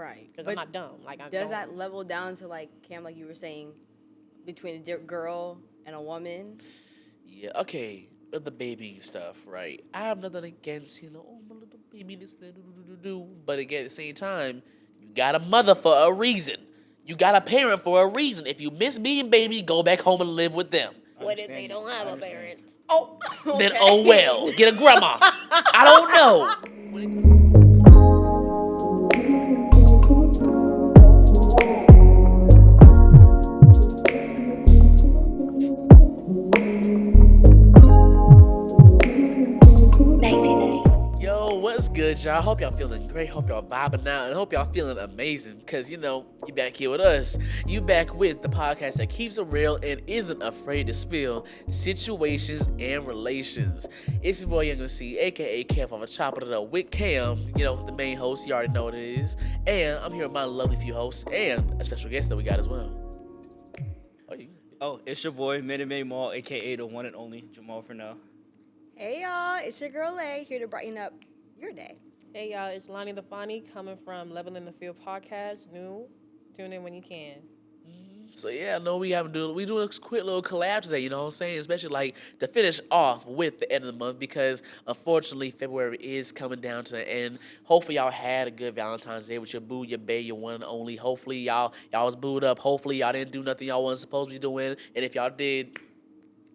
Right. Because I'm not dumb. Like, I does don't. that level down to, like, Cam, like you were saying, between a girl and a woman? Yeah, okay. With the baby stuff, right? I have nothing against, oh, my little baby, this, that, do. But again, at the same time, you got a mother for a reason. You got a parent for a reason. If you miss being baby, go back home and live with them. What if they don't have a parent? Oh, okay. Then, oh well, get a grandma. I don't know. Yo, what's good, y'all? Hope y'all feeling great. Hope y'all vibing out, and hope y'all feeling amazing. Cause you back here with us. You back with the podcast that keeps it real and isn't afraid to spill situations and relations. It's your boy Young C, aka Kev off a chopping it up with Cam. The main host. You already know what it is. And I'm here with my lovely few hosts and a special guest that we got as well. Oh, it's your boy Minute Maid Mall, aka the one and only Jamal for now. Hey, y'all. It's your girl, A, here to brighten up your day. Hey, y'all. It's Lonnie the Fonnie coming from Level in the Field podcast. New. Tune in when you can. So yeah, I know we doing a quick little collab today, you know what I'm saying? Especially like to finish off with the end of the month because unfortunately February is coming down to the end. Hopefully y'all had a good Valentine's Day with your boo, your bae, your one and only. Hopefully y'all was booed up. Hopefully y'all didn't do nothing y'all wasn't supposed to be doing. And if y'all did,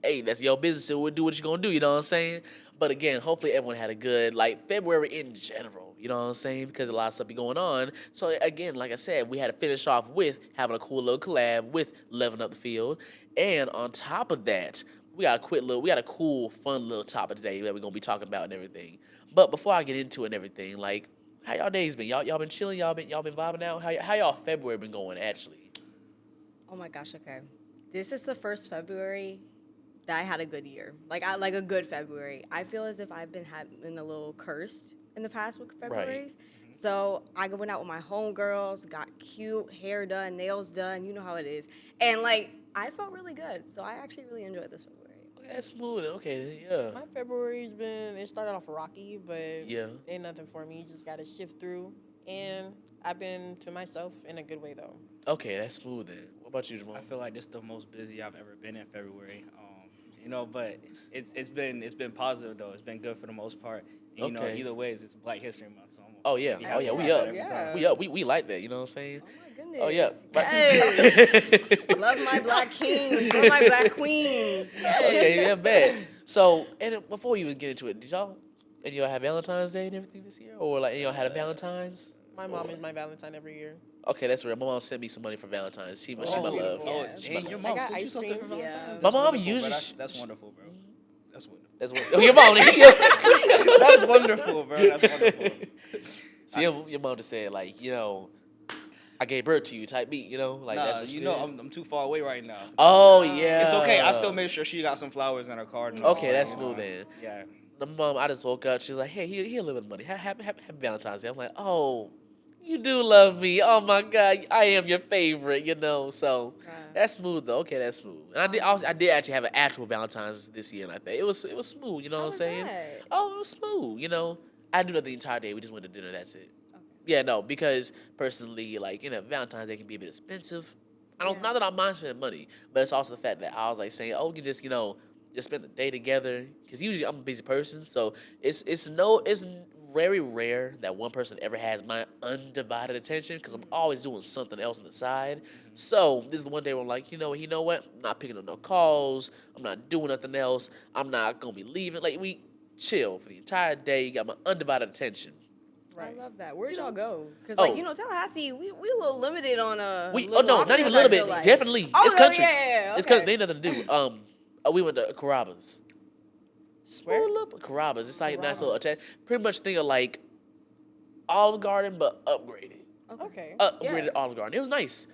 hey, that's your business. So we'll do what you're gonna do, you know what I'm saying? But again, hopefully everyone had a good February in general. You know what I'm saying? Because a lot of stuff be going on. So again, like I said, we had to finish off with having a cool little collab with Leveling Up the Field. And on top of that, we got a cool, fun little topic today that we're gonna be talking about and everything. But before I get into it and everything, how y'all days been? Y'all been chilling? Y'all been vibing out? How y'all February been going actually? Oh, my gosh, okay. This is the first February that I had a good year. Like a good February. I feel as if I've been having a little cursed in the past with Februarys. Right. So I went out with my homegirls, got cute, hair done, nails done, you know how it is. And I felt really good. So I actually really enjoyed this February. Okay, that's smooth. Okay, yeah. My February's it started off rocky, but yeah, ain't nothing for me. You just gotta shift through. And I've been to myself in a good way though. Okay, that's smooth then. What about you, Jamal? I feel like this is the most busy I've ever been in February. But it's been positive though. It's been good for the most part. And, either way, it's Black History Month. So we up. We like that. You know what I'm saying? Oh my goodness. Oh yeah. Yes. Love my Black kings. Love my Black queens. Yes. Okay, yeah, bad. So, and before we even get into it, did y'all have Valentine's Day and everything this year, or y'all had a Valentine's? My mom is my Valentine every year. Okay, that's real. My mom sent me some money for Valentine's. She my love. Yeah. Your mom sent you something for Valentine's? My mom usually. That's wonderful, bro. That's wonderful. That's wonderful. Your mom. That's wonderful, bro. That's wonderful. See, your mom just said I gave birth to you type beat. That's what she did. I'm too far away right now. Oh yeah. It's okay. I still made sure she got some flowers in her card. Okay, that's smooth then. Yeah. The mom, I just woke up. She's like, "Hey, here a little bit of money. Happy Valentine's Day." I'm like, "Oh, you do love me. Oh my God, I am your favorite." So that's smooth though. Okay, that's smooth. And I did actually have an actual Valentine's this year, and I think it was smooth. You know what I'm saying? That? Oh, it was smooth. I didn't do nothing the entire day. We just went to dinner. That's it. Okay. Yeah, no, because personally, Valentine's Day can be a bit expensive. Not that I mind spending money, but it's also the fact that I was saying, oh, you just just spend the day together. Because usually I'm a busy person, so it's very rare that one person ever has my undivided attention because I'm always doing something else on the side. So this is the one day where I'm like, you know what? I'm not picking up no calls. I'm not doing nothing else. I'm not going to be leaving. We chill for the entire day. You got my undivided attention. Right. I love that. Where'd y'all go? Because Tallahassee, we a little limited on not even a little bit. Definitely. Oh, it's country. Yeah. Okay. It's country. They ain't nothing to do. We went to Carrabba's. Spoil up Carrabba's. It's nice little attach. Pretty much think of Olive Garden, but upgraded. Okay. Upgraded Olive Garden. It was nice,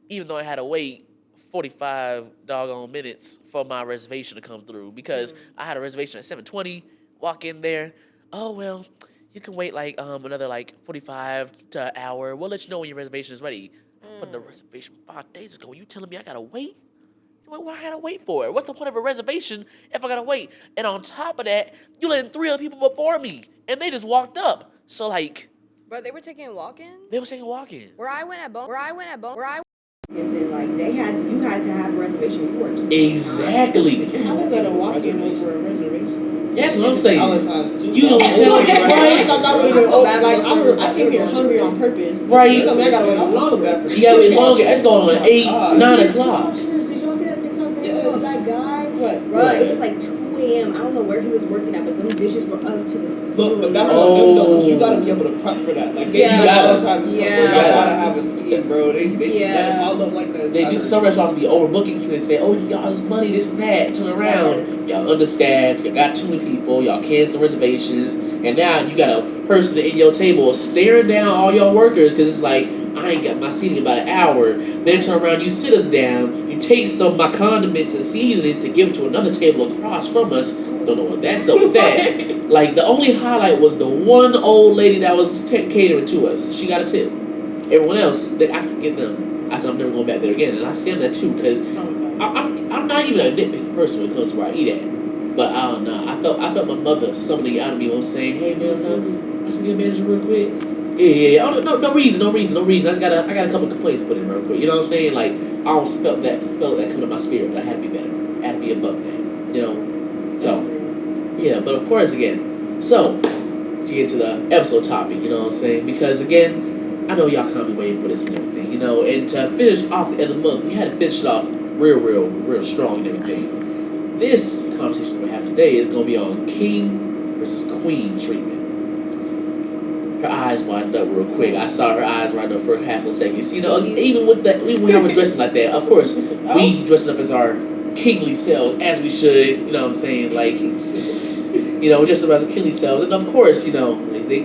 even though I had to wait 45 doggone minutes for my reservation to come through because I had a reservation at 7:20. Walk in there. Oh well, you can wait another 45 to an hour. We'll let you know when your reservation is ready. I put in a reservation 5 days ago. You telling me I gotta wait? Why I gotta wait for it? What's the point of a reservation if I gotta wait? And on top of that, you letting 3 other people before me, and they just walked up. So But they were taking walk-ins? They were taking walk-ins. Where I went at Bone. And like you had to have a reservation. You worked. Exactly. How was that a walk-in over a reservation? That's what I'm saying. Other times too. You don't tell me, right? I came here hungry on purpose. Right. You come here, I gotta wait longer. You gotta wait longer. That's going on 8, 9 o'clock. Did you see that TikTok video of that guy? What? Bro, it was like 2 a.m. I don't know where he was working at, but them dishes were up to the ceiling. But that's all good though, because you gotta be able to prep for that. Like, they Yeah. you gotta, Yeah. you gotta have a scheme, bro. They just let it all up like that. They do, some restaurants be overbooking because they say, oh, y'all, this money, this and that, turn around. Y'all understaffed, y'all got too many people, y'all cancel reservations, and now you got a person in your table staring down all your workers because it's like, I ain't got my seating in about an hour. Then turn around, you sit us down, you take some of my condiments and seasonings to give it to another table across from us. Don't know what that's up with that. Like, the only highlight was the one old lady that was catering to us. She got a tip. Everyone else, I forget them. I said, I'm never going back there again. And I stand that too, because I'm not even a nitpicky person when it comes to where I eat at. But I don't know. I felt my mother summoning out of me was saying, hey man, let's be a manager real quick. Yeah. Oh, no reason. I got a couple complaints to put in real quick. You know what I'm saying? Like, I almost felt that come to my spirit, but I had to be better. I had to be above that. You know? So, yeah, but of course, again, so, to get to the episode topic, you know what I'm saying? Because, again, I know y'all can't be waiting for this and everything, you know? And to finish off the end of the month, we had to finish it off real strong and everything. This conversation we have today is going to be on king versus queen treatment. Her eyes widened up real quick. I saw her eyes widen up for half a second. So, you know, even with that, even when we're dressing like that, of course, we dressing up as our kingly selves, as we should, you know what I'm saying? Like, you know, dressing up as our kingly selves. And of course, you know, they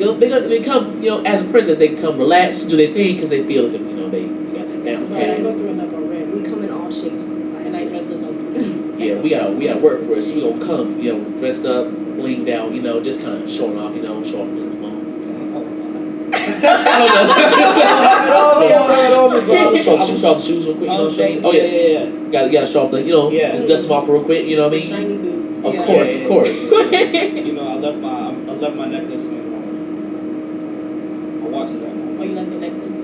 come, you know, as a princess, they come relax and do their thing because they feel as if, you know, they got that down pat. We come in all shapes and And I dress as a Yeah, we gotta work for it. So we gonna come, you know, dressed up, blinged out, you know, just kind of showing off, you know, show off a little more. Show off the shoes real quick, you know what I'm saying? Oh yeah. You gotta show off the, you know, just dust them off real quick, you know what I mean? shiny boobs. Of course. You know, I left my necklace and my watch is at home. Oh, you like the necklace?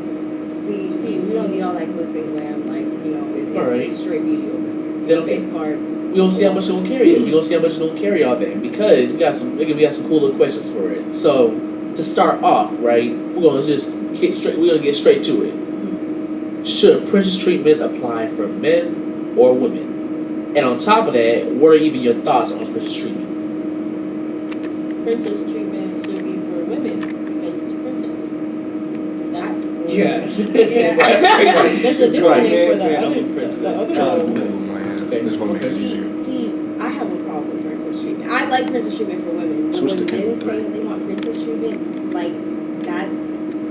See, we don't need all that glitz and glam, like, you know, it's Alright. straight beauty over Then there. okay. Face card. We gonna see how much you gonna carry it. We gonna see how much you gonna carry all that because we got some cool little questions for it. So to start off, right, we're gonna get straight to it. Should princess treatment apply for men or women? And on top of that, what are even your thoughts on princess treatment? Princess treatment should be for women because it's princesses. That's Yeah. There's a different name for Saying I'm a the princess. other one. Okay. It's gonna make it easier. See, I have a problem with princess treatment. I like princess treatment for women. But Switch when the men cable say thing. they want princess treatment, like, that's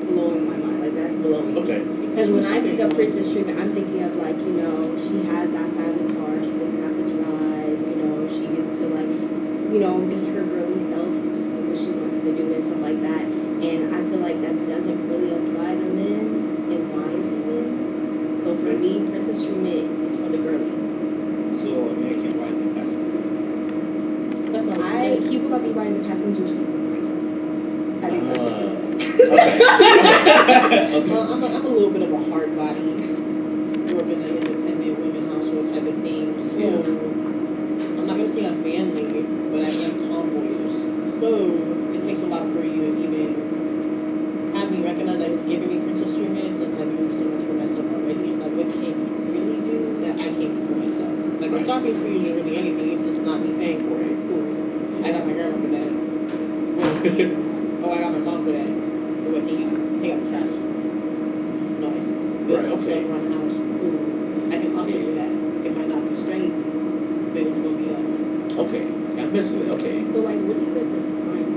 blowing my mind. Like, that's blowing. Okay. Because when I think of princess treatment, I'm thinking of, like, you know, she has that side of the car, she doesn't have to drive, you know, she gets to, like, you know, be her girly self and just do what she wants to do and stuff like that. And I feel like that doesn't really apply to men, in my opinion. So for me, princess treatment is for the girlies. So a man can't ride the passenger seat. That's not what you He will not be riding the passenger seat. I think that's what he said. I'm a little bit of a hard body. Grew up in an independent women household type of thing. So I'm not gonna say I'm manly, but I am tomboyish. So it takes a lot for you to even have me recognize that you're giving me princess treatment since I've been so much for myself already. It's like what can you really do that I can't do for myself? Like the shopping spree isn't really anything, it's just not me paying for it. Cool. I got my grandma for that. What can you? Oh, I got my mom for that. What can you pick up the trash? Nice. Build some stuff around the house. Cool. I can also do that. It might not be straight, but it's gonna be up. Okay. I missed it. Okay. So, like, what do you guys define?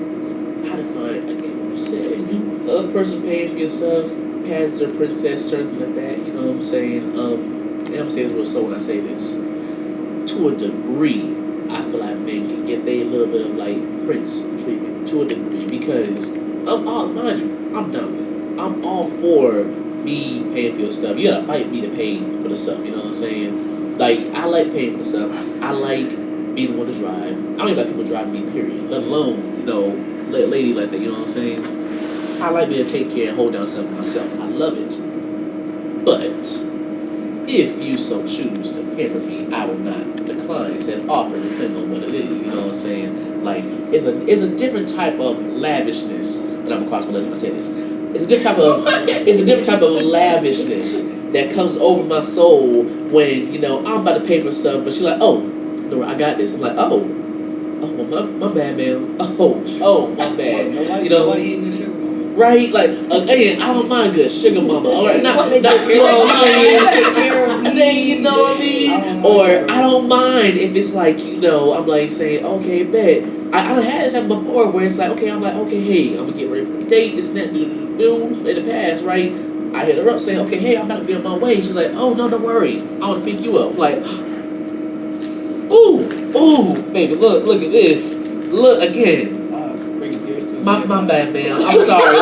How to find again? You said the other person paying for yourself, has their princess, certain like that. You know what I'm saying? And I'm saying this real slow when I say this. To a degree, I feel like men can get a little bit of like prince treatment to a degree because mind you, I'm down with it. I'm all for me paying for your stuff. You gotta fight me to pay for the stuff. You know what I'm saying? Like I like paying for the stuff. I like being the one to drive. I don't even like people driving me. Period. Let alone you know, lady like that. You know what I'm saying? I like being able to take care and hold down something myself. I love it. But if you so choose to pamper me, I will not decline said offer depending on what it is. You know what I'm saying? Like it's a different type of lavishness. And I'm gonna cross my legs when I say this. It's a different type of lavishness that comes over my soul when, you know, I'm about to pay for stuff, but she's like, oh, Dora, I got this. I'm like, oh, well, my bad, man. Oh, my bad. Nobody eating the sugar mama. Right? Like, again, I don't mind good sugar mama. All right, not you know what I'm saying? And then, you know what I mean? Or I don't mind if it's like, you know, I'm like saying, okay, bet. I done had this happen before where it's like, okay, I'm like, okay, hey, I'm gonna get ready for the date, this and that, in the past, right? I hit her up saying, okay, hey, I'm about to be on my way. She's like, oh, no, don't worry. I want to pick you up. I'm like, ooh, baby, look at this. Look again. My bad, man. I'm sorry.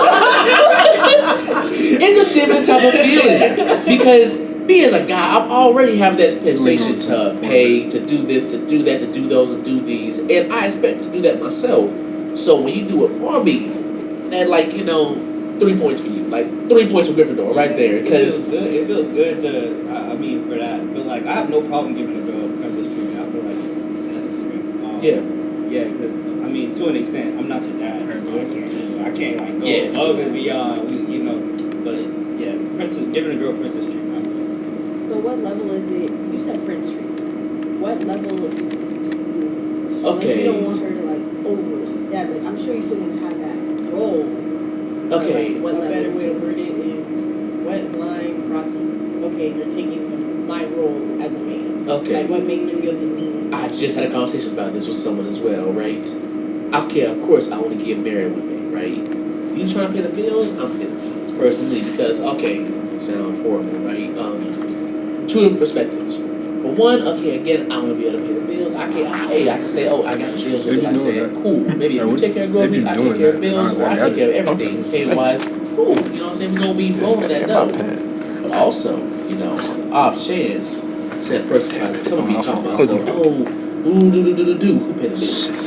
It's a different type of feeling because me as a guy, I'm already having that expectation to pay, to do this, to do that, to do those, and do these, and I expect to do that myself. So when you do it for me, that like, you know, 3 points for you, like 3 points for Gryffindor right there. Because it feels good to, I mean, for that. But like, I have no problem giving a girl princess treatment. I feel like it's necessary. Yeah, because I mean, to an extent, I'm not your dad. So I can't like go above and beyond. You know, but yeah, giving a girl princess treatment. So what level is it? You said prince treatment. What level is it? okay. Like, you don't want her to like overstep it. I'm sure you still want to have that role. Okay. Like, what A better level? way to word it is what line crosses, okay, you're taking my role as a man. Okay. Like what makes you feel demeaning. I just had a conversation about this with someone as well, right? Okay, of course I want to get married one day, right? You trying to pay the bills? I'm paying the bills personally because okay, it sounds horrible, right? Two different perspectives. For one, okay, again, I want to be able to pay the bills. I can say, oh, I got the bills really like that. Cool. Maybe if you take care of groceries, I take care of bills, or I take care of everything, payment wise. Cool. You know what I'm saying? We're gonna be rolling that dough. But also, you know, on the off chance, said person trying to come and be talking about, so, who pay the bills?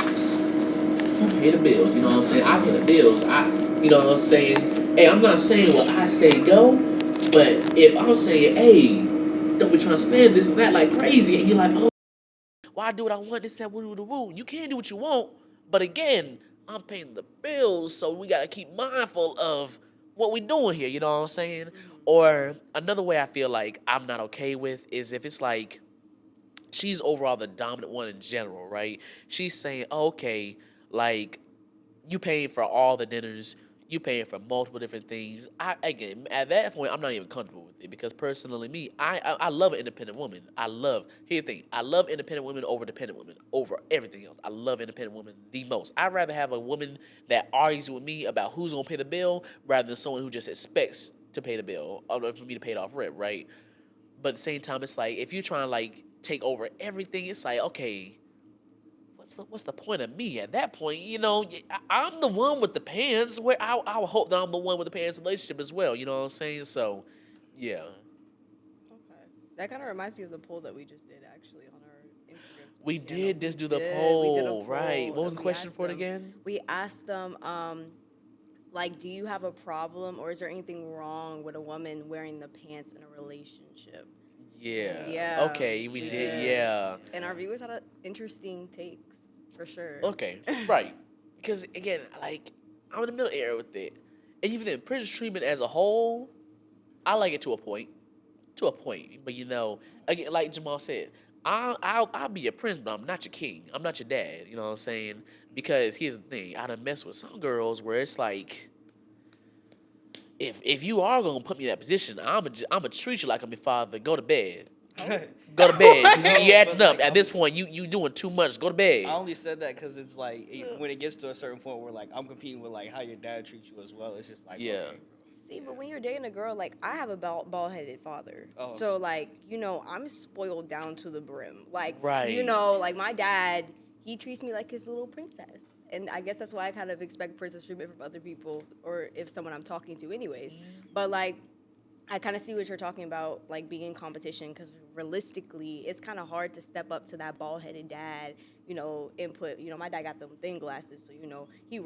Who pay the bills? You know what I'm saying? I pay the bills. You know what I'm saying? Hey, I'm not saying what I say go, but if I'm saying, hey, don't be trying to spend this and that like crazy, and you're like, oh, why do what I want, this, that, woo. You can't do what you want, but again, I'm paying the bills, so we gotta keep mindful of what we doing here, you know what I'm saying? Or another way I feel like I'm not okay with is if it's like, she's overall the dominant one in general, right? She's saying, oh, okay, like, you paying for all the dinners, you paying for multiple different things. Again, at that point, I'm not even comfortable with it because personally, me, I love an independent woman. Here's the thing, I love independent women over dependent women, over everything else. I love independent women the most. I'd rather have a woman that argues with me about who's gonna pay the bill rather than someone who just expects to pay the bill or for me to pay it off rip, right? But at the same time, it's like if you're trying to like take over everything, it's like, okay, what's the point of me at that point? You know, I'm the one with the pants. Where I would hope that I'm the one with the pants relationship as well. You know what I'm saying? So, yeah. Okay. That kind of reminds me of the poll that we just did actually on our Instagram. We channel. did just do the We did a poll, right? What was and the we question asked for it them- again? We asked them, like, do you have a problem or is there anything wrong with a woman wearing the pants in a relationship? Yeah. Yeah. Okay, we Yeah. did. Yeah. And our viewers had interesting takes, for sure. Okay, right. Because again, like I'm in the middle area with it, and even then, princess treatment as a whole, I like it to a point. To a point, but you know, again, like Jamal said, I'll be your prince, but I'm not your king. I'm not your dad. You know what I'm saying? Because here's the thing, I done mess with some girls where it's like, if you are gonna put me in that position, I'ma treat you like I'm your father. Go to bed. Go to bed because you're acting up. At this point, you doing too much. Go to bed. I only said that because it's like when it gets to a certain point where like I'm competing with like how your dad treats you as well. It's just like Yeah. okay. See, but when you're dating a girl, like, I have a bald-headed father. Oh. So, like, you know, I'm spoiled down to the brim. Like, Right. you know, like, my dad, he treats me like his little princess. And I guess that's why I kind of expect princess treatment from other people or if someone I'm talking to anyways. But, like, I kind of see what you're talking about, like, being in competition, because realistically, it's kind of hard to step up to that bald-headed dad, you know, input. You know, my dad got them thin glasses, so, you know, he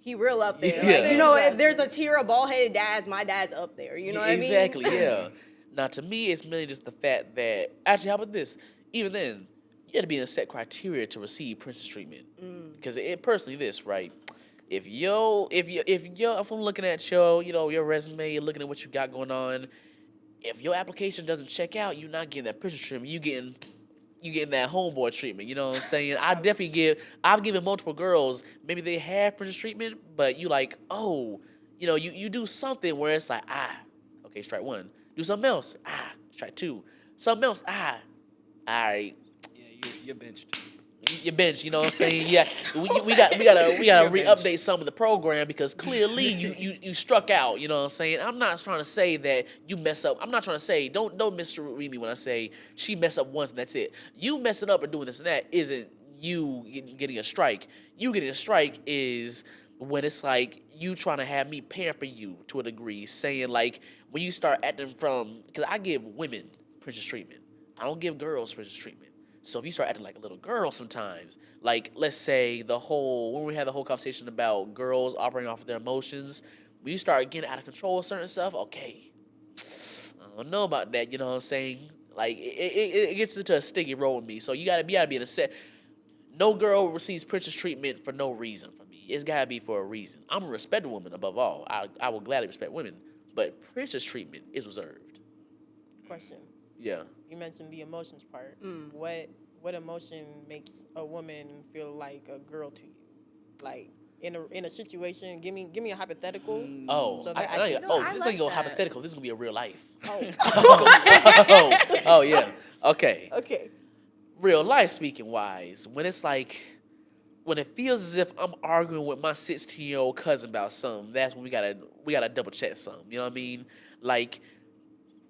he real up there. Yeah. Like, you know, if there's a tier of bald-headed dads, my dad's up there. You know what I mean? Exactly, yeah. Now, to me, it's mainly just the fact that, actually, how about this? Even then, you got to be in a set criteria to receive princess treatment. Because personally, this, right? If I'm looking at your resume, you're looking at what you got going on, if your application doesn't check out, you're not getting that princess treatment. You getting that homeboy treatment. You know what I'm saying? I've given multiple girls, maybe they have princess treatment, but you like, oh, you do something where it's like, okay, strike one. Do something else, strike two. Something else, all right. Yeah, you're benched. Your bench, you know what I'm saying? Yeah, we gotta re-update some of the program because clearly you struck out. You know what I'm saying? I'm not trying to say that you mess up. I'm not trying to say don't misread me when I say she messed up once and that's it. You messing up or doing this and that isn't you getting a strike. You getting a strike is when it's like you trying to have me pamper you to a degree, saying like when you start acting because I give women princess treatment. I don't give girls princess treatment. So if you start acting like a little girl sometimes, like let's say when we had the whole conversation about girls operating off of their emotions, when you start getting out of control with certain stuff, okay, I don't know about that, you know what I'm saying? Like it gets into a sticky roll with me. So you gotta be in a set. No girl receives princess treatment for no reason for me. It's gotta be for a reason. I'm a respect woman above all. I will gladly respect women, but princess treatment is reserved. Question. Yeah. You mentioned the emotions part. What emotion makes a woman feel like a girl to you? Like in a situation, give me a hypothetical. Oh, so this I ain't like gonna that. hypothetical. This is gonna be a real life. Oh. Oh yeah. Okay. Okay. Real life speaking wise, when it's like when it feels as if I'm arguing with my 16-year-old cousin about something, that's when we gotta double check something. You know what I mean? Like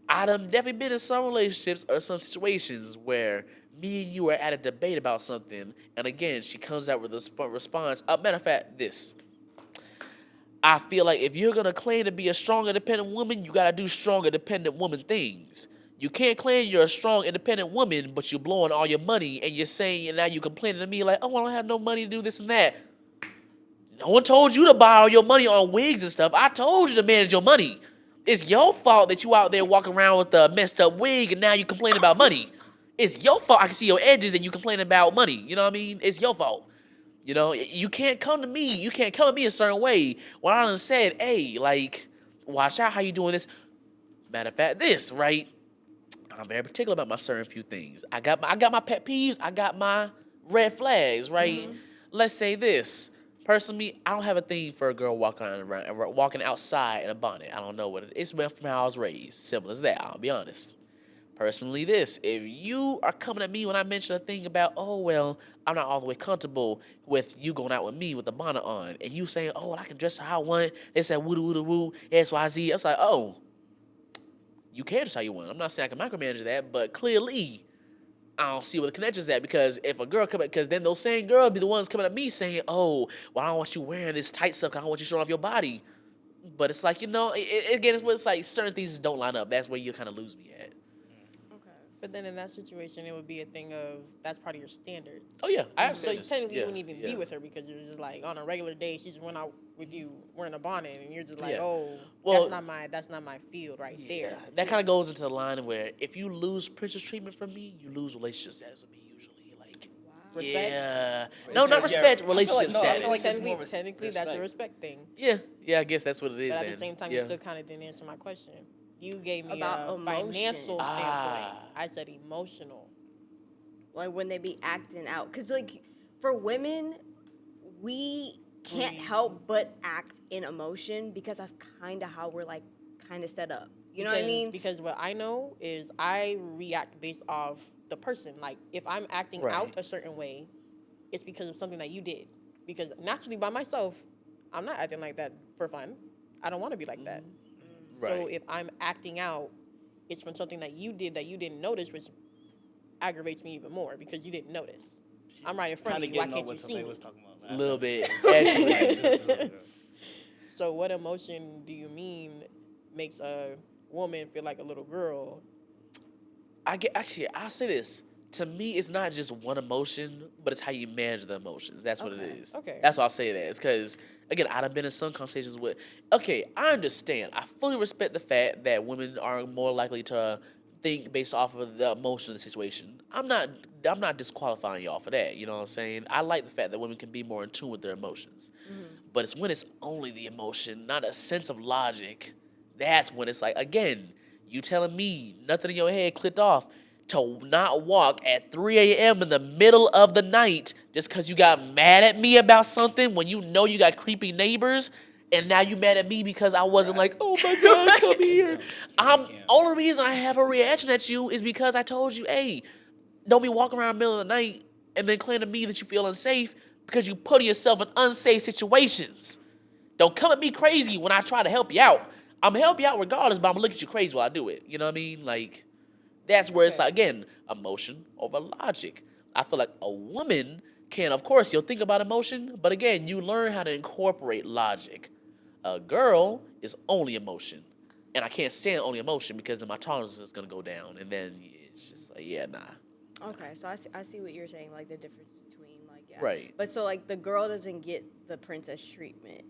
I done definitely been in some relationships or some situations where me and you are at a debate about something, and again, she comes out with a response. Matter of fact, this. I feel like if you're going to claim to be a strong, independent woman, you got to do strong, independent woman things. You can't claim you're a strong, independent woman, but you're blowing all your money, and you're saying, and now you're complaining to me like, oh, I don't have no money to do this and that. No one told you to borrow your money on wigs and stuff. I told you to manage your money. It's your fault that you out there walking around with a messed up wig and now you complain about money. It's your fault I can see your edges and you complain about money. You know what I mean? It's your fault. You know, you can't come to me. You can't come to me a certain way when I done said, hey, like, watch out how you doing this. Matter of fact, this, right? I'm very particular about my certain few things. I got my pet peeves. I got my red flags, right? Mm-hmm. Let's say this. Personally, I don't have a thing for a girl walking outside in a bonnet. I don't know what it is. It's from how I was raised. Simple as that. I'll be honest. Personally, if you are coming at me when I mention a thing about, oh, well, I'm not all the way comfortable with you going out with me with the bonnet on, and you saying, oh, well, I can dress how I want. They said, woo-woo-woo, XYZ. I was like, oh, you can dress how you want. I'm not saying I can micromanage that, but clearly, I don't see where the connection's at, because if a girl because then those same girls be the ones coming at me saying, oh, well, I don't want you wearing this tight stuff, I don't want you showing off your body. But it's like, again, it's like certain things don't line up. That's where you kind of lose me at. But then in that situation, it would be a thing of that's part of your standard. Oh, yeah. I have So standards. technically, you wouldn't even be with her because you're just like, on a regular day, she just went out with you wearing a bonnet, and you're just like, well, that's not my field right there. That kind of goes into the line where if you lose princess treatment from me, you lose relationship status with me usually. Like, respect? Yeah. No, not respect, relationship status. Technically, that's a respect thing. Yeah, I guess that's what it is. But at the same time, you still kind of didn't answer my question. You gave me about a financial standpoint. I said emotional. Like when they be acting out. Because, like, for women, we can't help but act in emotion because that's kind of how we're, like, kind of set up. You know what I mean? Because what I know is I react based off the person. Like, if I'm acting out a certain way, it's because of something that you did. Because naturally, by myself, I'm not acting like that for fun. I don't want to be like that. Right. So if I'm acting out, it's from something that you did that you didn't notice, which aggravates me even more because you didn't notice. I'm right in front of you. Why can't you see me? A little bit, actually. So what emotion do you mean makes a woman feel like a little girl? I'll say this. to me, it's not just one emotion, but it's how you manage the emotions. That's what it is. Okay. That's why I'll say that. It's because, again, I've been in some conversations with, okay, I understand. I fully respect the fact that women are more likely to think based off of the emotion of the situation. I'm not disqualifying y'all for that. You know what I'm saying? I like the fact that women can be more in tune with their emotions. But it's when it's only the emotion, not a sense of logic. That's when it's like, again, you telling me nothing in your head clicked off to not walk at 3 a.m. in the middle of the night just because you got mad at me about something when you know you got creepy neighbors, and now you mad at me because I wasn't like, oh my God, come here. Only reason I have a reaction at you is because I told you, hey, don't be walking around in the middle of the night and then claim to me that you feel unsafe because you put yourself in unsafe situations. Don't come at me crazy when I try to help you out. I'm gonna help you out regardless, but I'm gonna look at you crazy while I do it. You know what I mean? Like, that's where it's like, again, emotion over logic. I feel like a woman can, of course, you'll think about emotion, but again, you learn how to incorporate logic. A girl is only emotion. And I can't stand only emotion because then my tolerance is gonna go down. And then it's just like, yeah, nah. Okay, so I see what you're saying, like the difference between like Right. But so like the girl doesn't get the princess treatment,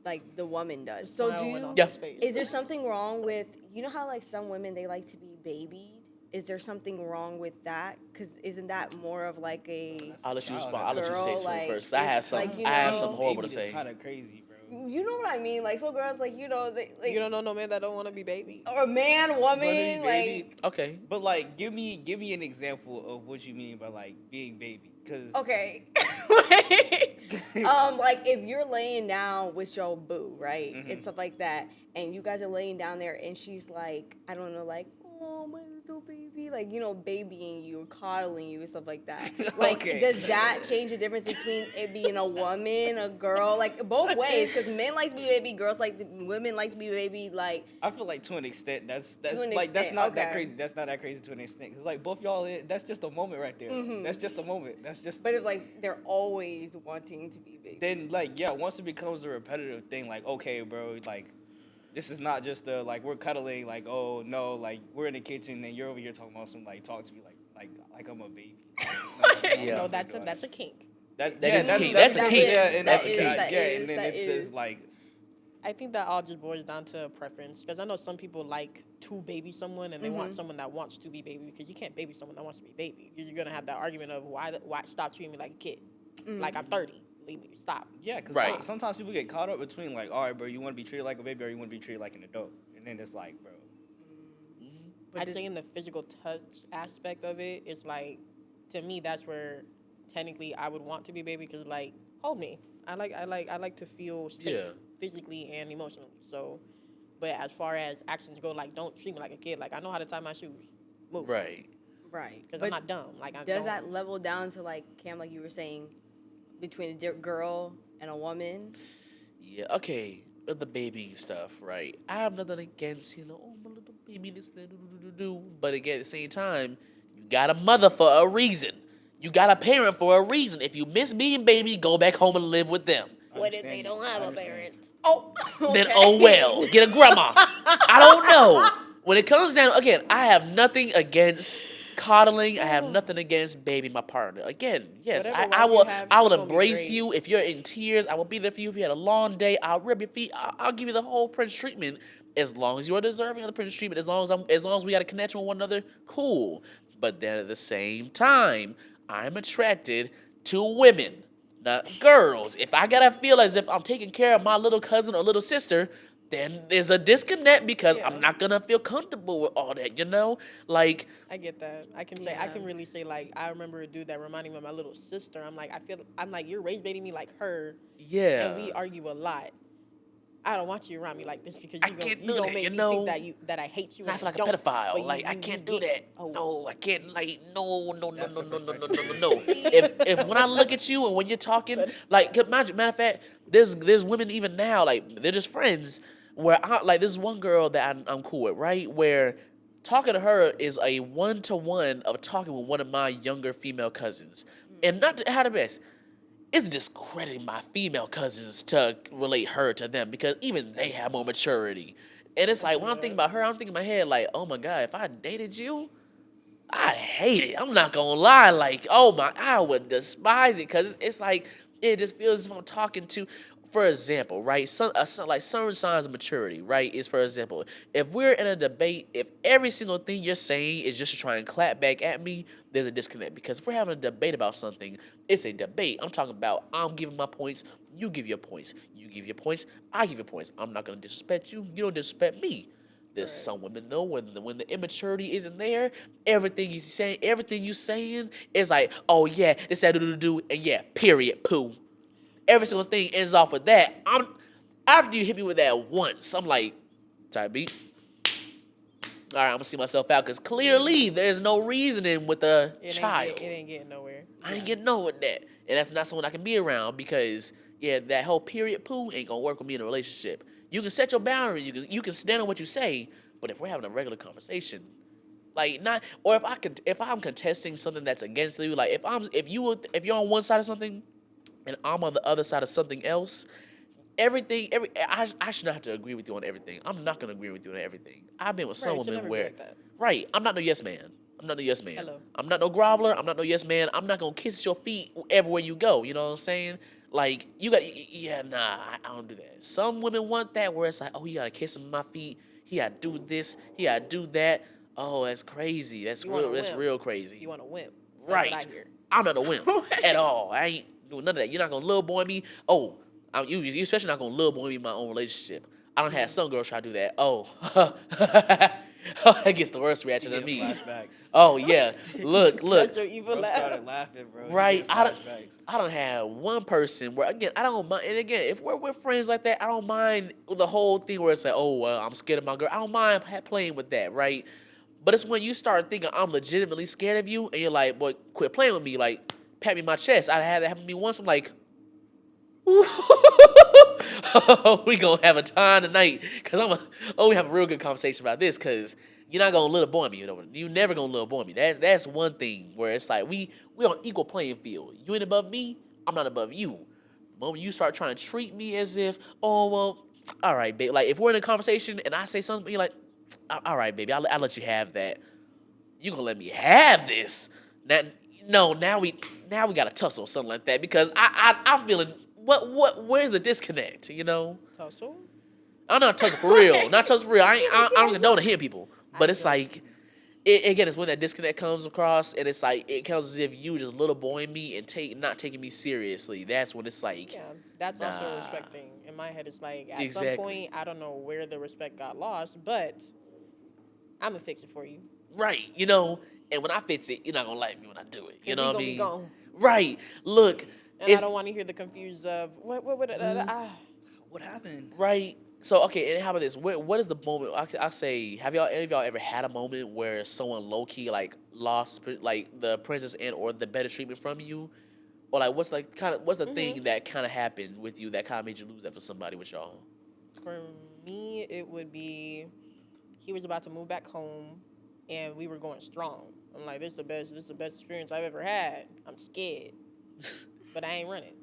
like the woman does. So Smile do went you? off Yeah. his face. Is there something wrong with how like some women they like to be babied? Is there something wrong with that? Because isn't that more of like a I'll let you Child, respond. I'll let you say girl, something like, first. 'Cause I have it's some. like, you I have know- something horrible to Baby is say. kind of crazy, bro. you know what I mean? Like so girls like they like You don't know no man that don't want to be baby. or man, woman, Baby, like Okay. But like, give me an example of what you mean by like being baby, cause okay. Like if you're laying down with your boo, right, and stuff like that, and you guys are laying down there, and she's like, I don't know, like, oh my little baby, like babying you, coddling you, and stuff like that. Like, Okay. does that change the difference between it being a woman, a girl, like both ways? Because men like to be baby, girls women like to be baby, like. I feel like to an extent that's To an like that's extent, not that okay. crazy. That's not that crazy to an extent. Cause like both y'all, that's just a moment right there. That's just a moment. That's just. But if like they're always wanting to be baby. Then like yeah, once it becomes a repetitive thing, like okay, bro, like this is not just a like we're cuddling, like oh no, like we're in the kitchen and you're over here talking about some like talk to me like I'm a baby. Yeah. No, that's a kink. That is kink. That's a kink. Yeah, and That's that's a kink. yeah, and then it says like. I think that all just boils down to preference because I know some people like to baby someone and they want someone that wants to be baby because you can't baby someone that wants to be baby. You're gonna have that argument of why stop treating me like a kid, like I'm 30, leave me, stop. Yeah, because Right. sometimes people get caught up between like, all right, bro, you want to be treated like a baby or you want to be treated like an adult, and then it's like, bro. I'd say in the physical touch aspect of it, it's like to me that's where technically I would want to be baby because like hold me. I like to feel safe Yeah. physically and emotionally. So, but as far as actions go, like don't treat me like a kid. Like I know how to tie my shoes. Move. Right. Right. Because I'm not dumb. Like I Does don't. that level down to like Cam, like you were saying, between a girl and a woman? Yeah. Okay. With the baby stuff, right? I have nothing against oh my little baby this do. But again, at the same time, you got a mother for a reason. You got a parent for a reason. If you miss being baby, go back home and live with them. What if they don't have a parent? Oh, Then oh well, get a grandma. I don't know. When it comes down, again, I have nothing against coddling. I have nothing against baby my partner. Again, yes, Whatever I wife you will. have, I will she's gonna be embrace great. you if you're in tears. I will be there for you if you had a long day. I'll rub your feet. I'll give you the whole Prince treatment as long as you are deserving of the Prince treatment. As long as we got a connection with one another, cool. But then at the same time, I'm attracted to women, not girls. If I gotta feel as if I'm taking care of my little cousin or little sister, then there's a disconnect because I'm not gonna feel comfortable with all that, Like, I get that. I can really say like I remember a dude that reminded me of my little sister. I'm like you're raised baiting me like her, yeah. and we argue a lot. I don't want you around me like this because I you can't do gonna that, make you me know? think that I hate you. I and feel like a don't, pedophile. but Like, I can't do that. Oh. No, I can't. Like, no. That's the perspective. No. If when I look at you and when you're talking, like, matter of fact, there's women even now, like, they're just friends. Where this one girl that I'm cool with, right? Where talking to her is a 1-to-1 of talking with one of my younger female cousins, and not to have the best. It's discrediting my female cousins to relate her to them because even they have more maturity. And it's like when I'm thinking about her, I'm thinking in my head like, oh my God, if I dated you, I hate it. I'm not gonna lie. Like, oh my, I would despise it because it's like it just feels as if I'm talking to. For example, right? Like certain signs of maturity, right? Is for example, if we're in a debate, if every single thing you're saying is just to try and clap back at me, there's a disconnect. Because if we're having a debate about something, it's a debate. I'm talking about I'm giving my points, you give your points, you give your points, I give your points. I'm not gonna disrespect you, you don't disrespect me. There's some women though when the immaturity isn't there, everything you saying is like, oh yeah, this that do and yeah, period, poo. Every single thing ends off with that. After you hit me with that once, I'm like, type beat. All right, I'm gonna see myself out because clearly there's no reasoning with a child. It ain't getting nowhere. I ain't getting nowhere with that, and that's not someone I can be around because yeah, that whole period poo ain't gonna work with me in a relationship. You can set your boundaries, you can stand on what you say, but if we're having a regular conversation, like not, or if I'm contesting something that's against you, like if you're on one side of something and I'm on the other side of something else, I should not have to agree with you on everything. I'm not gonna agree with you on everything. I've been with some Right, it should women never be where, like that. right, I'm not no yes man. I'm not no yes man. Hello. I'm not no groveler. I'm not no yes man. I'm not gonna kiss your feet everywhere you go. You know what I'm saying? Like you got, yeah, nah, I don't do that. Some women want that where it's like, oh, you gotta kiss him my feet. He gotta do this. He gotta do that. Oh, that's crazy. That's You want real. a That's wimp. real crazy. You want a wimp. That's Right. what I hear. I'm not a wimp at all. I ain't doing none of that. You're not gonna little boy me. Oh, you especially not gonna little boy me in my own relationship. I don't have some girls try to do that. Oh, that gets the worst reaction You to get me. flashbacks. Oh yeah, look. That's your evil Bro laugh. started laughing, bro. You Right, get I don't, flashbacks. I don't have one person where again I don't mind. And again, if we're with friends like that, I don't mind the whole thing where it's like, oh, well, I'm scared of my girl. I don't mind playing with that, right? But it's when you start thinking I'm legitimately scared of you, and you're like, boy, quit playing with me. Like, pat me on my chest. I had that happen to me once. I'm like, we gonna have a time tonight, cause we have a real good conversation about this, cause you're not gonna little boy me, you know. You never gonna little boy me. That's one thing where it's like we on equal playing field. You ain't above me, I'm not above you. The moment you start trying to treat me as if, oh well, all right, babe. Like if we're in a conversation and I say something, you're like, all right, baby, I'll let you have that. You gonna let me have this? Now we gotta tussle or something like that because I'm feeling where's the disconnect? You know, Tussle? I'm not tussle for real, not tussle for real. I don't condone to hit people, but it's like again, it's when that disconnect comes across and it's like it comes as if you just little boying me and not taking me seriously. That's when it's like, Yeah, that's also a nah. respect thing. In my head, it's like at Exactly. some point, I don't know where the respect got lost, but I'm gonna fix it for you. right, you know. And when I fix it, you're not gonna like me when I do it. You And know we what I gonna be mean? gone. Right. Look, And I don't want to hear the confused of what What happened? right. So okay, and how about this? What is the moment? I say, have any of y'all ever had a moment where someone low key like lost like the princess and or the better treatment from you, or like what's the thing that kind of happened with you that kind of made you lose that for somebody with y'all? For me, it would be he was about to move back home, and we were going strong. I'm like, this is the best experience I've ever had. I'm scared, but I ain't running.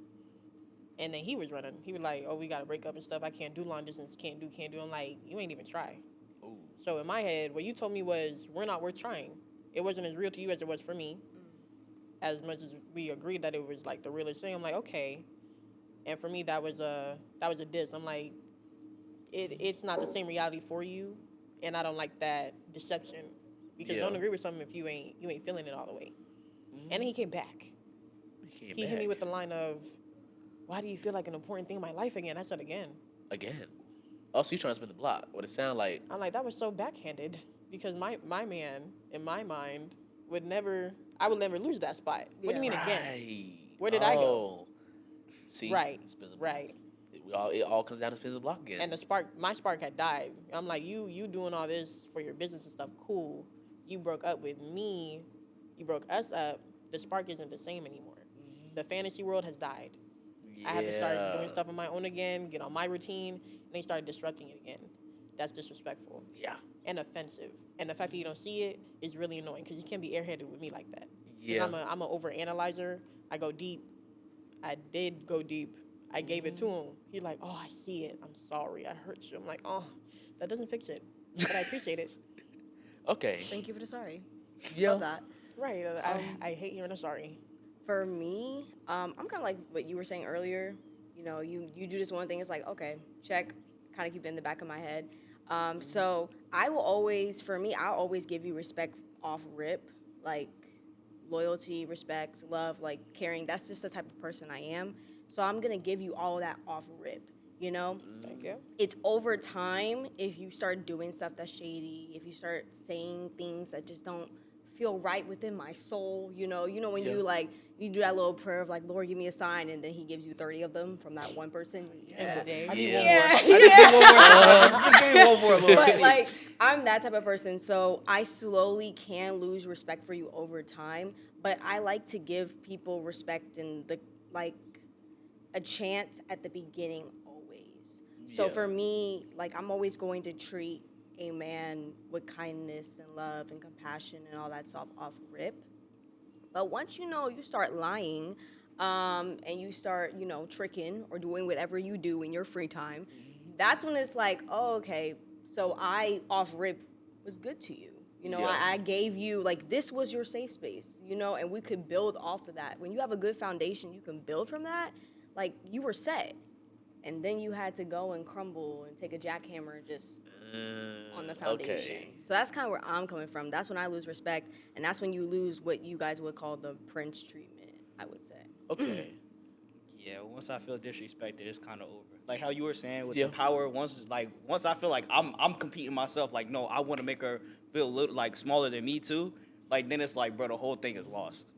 And then he was running. He was like, oh, we gotta break up and stuff. I can't do long distance. Can't do. I'm like, you ain't even try. Ooh. So in my head, what you told me was, we're not worth trying. It wasn't as real to you as it was for me. As much as we agreed that it was like the realest thing, I'm like, okay. And for me, that was a diss. I'm like, it's not the same reality for you, and I don't like that deception because don't agree with something if you ain't feeling it all the way. Mm-hmm. And then he came back. He hit me with the line of, why do you feel like an important thing in my life again? I said again. Also, you trying to spin the block? What it sound like? I'm like, that was so backhanded because my man, in my mind, I would never lose that spot. What do you mean again? Where did I go? See, Right, spin the block. right. It all comes down to spinning the block again. And my spark had died. I'm like, you doing all this for your business and stuff, cool. You broke up with me. You broke us up. The spark isn't the same anymore. The fantasy world has died. I had to start doing stuff on my own again, get on my routine, and they started disrupting it again. That's disrespectful. Yeah. And offensive. And the fact that you don't see it is really annoying because you can't be airheaded with me like that. Yeah. I'm an overanalyzer. I go deep. I did go deep. I gave it to him. He's like, oh, I see it. I'm sorry. I hurt you. I'm like, oh, that doesn't fix it. But I appreciate it. Okay. Thank you for the sorry. Yeah. Love that. Right. I hate hearing a sorry. For me, I'm kind of like what you were saying earlier. You know, you do this one thing. It's like, okay, check. Kind of keep it in the back of my head. So I will always, for me, I'll always give you respect off rip, like loyalty, respect, love, like caring. That's just the type of person I am. So I'm gonna give you all of that off rip. You know, Thank you. it's over time if you start doing stuff that's shady, if you start saying things that just don't feel right within my soul. You know when Yeah. you like you do that little prayer of like, Lord, give me a sign, and then He gives you 30 of them from that one person. Every day. I need Yeah. one more. I just need one more. Just give me one more, Lord. But like I'm that type of person, so I slowly can lose respect for you over time. But I like to give people respect and the like a chance at the beginning always. So Yeah. for me, like I'm always going to treat a man with kindness and love and compassion and all that stuff off rip. But once you start lying, and you start tricking or doing whatever you do in your free time, that's when it's like, oh, okay, so I off rip was good to you. Yeah. I gave you, like, this was your safe space, and we could build off of that. When you have a good foundation, you can build from that. Like, you were set. And then you had to go and crumble and take a jackhammer and just on the foundation. Okay. So that's kind of where I'm coming from. That's when I lose respect, and that's when you lose what you guys would call the prince treatment, I would say. Okay. Yeah, once I feel disrespected, it's kind of over. Like how you were saying with Yeah. the power. Once I feel like I'm competing myself. Like no, I want to make her feel a little like smaller than me too. Like then it's like, bro, the whole thing is lost.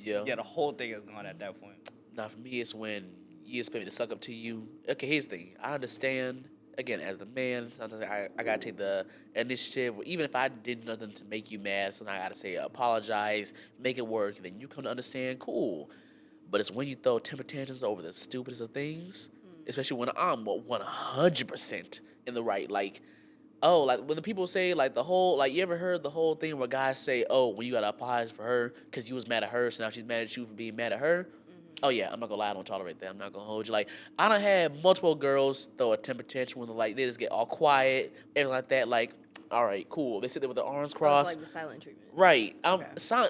Yeah. Yeah, the whole thing is gone at that point. Now, for me, it's when you expect me to suck up to you. Okay, here's the thing. I understand, again, as the man, sometimes I got to take the initiative. Even if I did nothing to make you mad, sometimes I got to say, apologize, make it work. Then you come to understand, cool. But it's when you throw temper tantrums over the stupidest of things, especially when I'm 100% in the right. Like, oh, like when the people say, like, the whole, like, you ever heard the whole thing where guys say, oh, when you got to apologize for her because you was mad at her, so now she's mad at you for being mad at her? Oh, yeah, I'm not going to lie, I don't tolerate that. I'm not going to hold you. Like, I done had multiple girls throw a temper tantrum when they just get all quiet, everything like that. Like, all right, cool. They sit there with their arms It's crossed. like the silent treatment. Right. Okay.